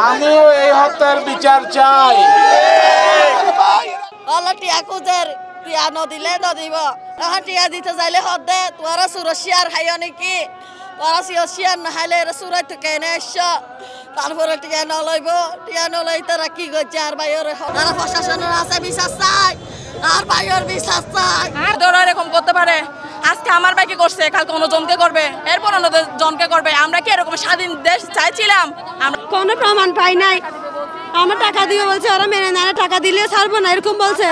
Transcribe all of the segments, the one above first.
আমিও এই হত্যার বিচার চাই। টিয়া খুঁজের টিয়া নদিলে নদিব এখন টিয়া দিতে যাইলে হদ দে তোরা সুরক্ষিয়ার খাইও নাকি তোরা সিয়ার নাহাইলে সুরাই থেকে এনে এস তারপরে টিয়া নলই তারা কি করছে আর বাইর তারা প্রশাসনের আছে বিশ্বাস চাই আর বাইর বিশ্বাস চাই আর এরকম করতে পারে। আজকে আমার ভাইকে করছে, কালকে অন্যজনকে করবে, এরপর অন্যজনকে করবে। আমরা কি এরকম স্বাধীন দেশ চাইছিলাম? আমরা কোনো প্রমাণ পাই নাই। আমার টাকা দিয়ে বলছে ওরা মেনে নেয়, টাকা দিলে ছাড়বো না এরকম বলছে।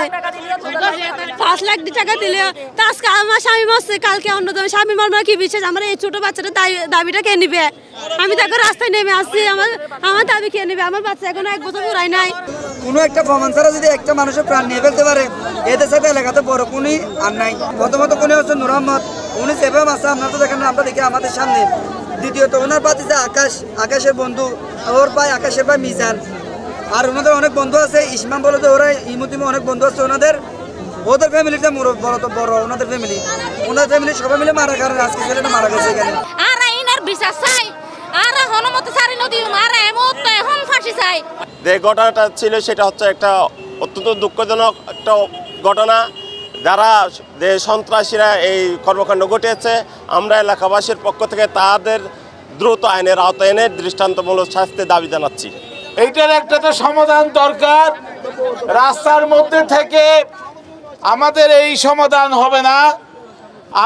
5 লাখ টাকা দিলে আজকে আমার স্বামী মরছে, কালকে অন্যজন স্বামী মরবে কি বিশ্বাস? আমার এই ছোট বাচ্চাটা দাবিটা কে নিবে? আমি তাকে রাস্তায় নেমে আসছি, আমার দাবি কে নিবে? আমার বাচ্চা এখনো 1 বছর পুরাই নাই। কোনো একটা প্রমাণ ছাড়া যদি একটা মানুষের প্রাণ নিয়ে ফেলতে পারে, এদের সাথে এলাকাতে বড় কোনই আর নাই। প্রথমত কোন হচ্ছে নূর আহমদ, উনি সেভাবে মাসা আপনারা তো দেখেন, আমরা দেখি আমাদের সামনে। দ্বিতীয়ত ওনার পাতিছে আকাশের বন্ধু, ওর ভাই আকাশের ভাই মিজান, আর ওনাদের অনেক বন্ধু আছে, ইসমাম বলে তো ওরা ইমুতিমে অনেক বন্ধু আছে ওদের ফ্যামিলিটা বড় ওনাদের ফ্যামিলি সবাই মিলে মারা কারণে আজকে ছেলেটা মারা গেছে এখানে। আর আইনার বিচার চাই, আর হনমত সারি নদী আর এমত এখন ফাঁসি চাই। যে ঘটনাটা ছিল সেটা হচ্ছে একটা অত্যন্ত দুঃখজনক একটা ঘটনা। যারা যে সন্ত্রাসীরা এই কর্মকাণ্ড ঘটিয়েছে, আমরা এলাকাবাসীর পক্ষ থেকে তাদের দ্রুত আইনের আওতায় এনে দৃষ্টান্তমূলক শাস্তির দাবি জানাচ্ছি। এইটার একটা তো সমাধান দরকার। রাস্তার মধ্যে থেকে আমাদের এই সমাধান হবে না।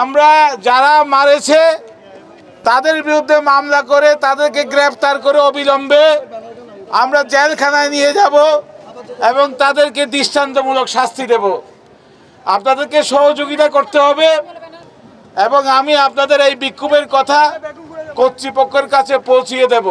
আমরা যারা মারেছে তাদের বিরুদ্ধে মামলা করে তাদেরকে গ্রেফতার করে অবিলম্বে আমরা জেলখানায় নিয়ে যাব এবং তাদেরকে দৃষ্টান্তমূলক শাস্তি দেব। আপনাদেরকে সহযোগিতা করতে হবে এবং আমি আপনাদের এই বিক্ষোভের কথা কর্তৃপক্ষের কাছে পৌঁছিয়ে দেব।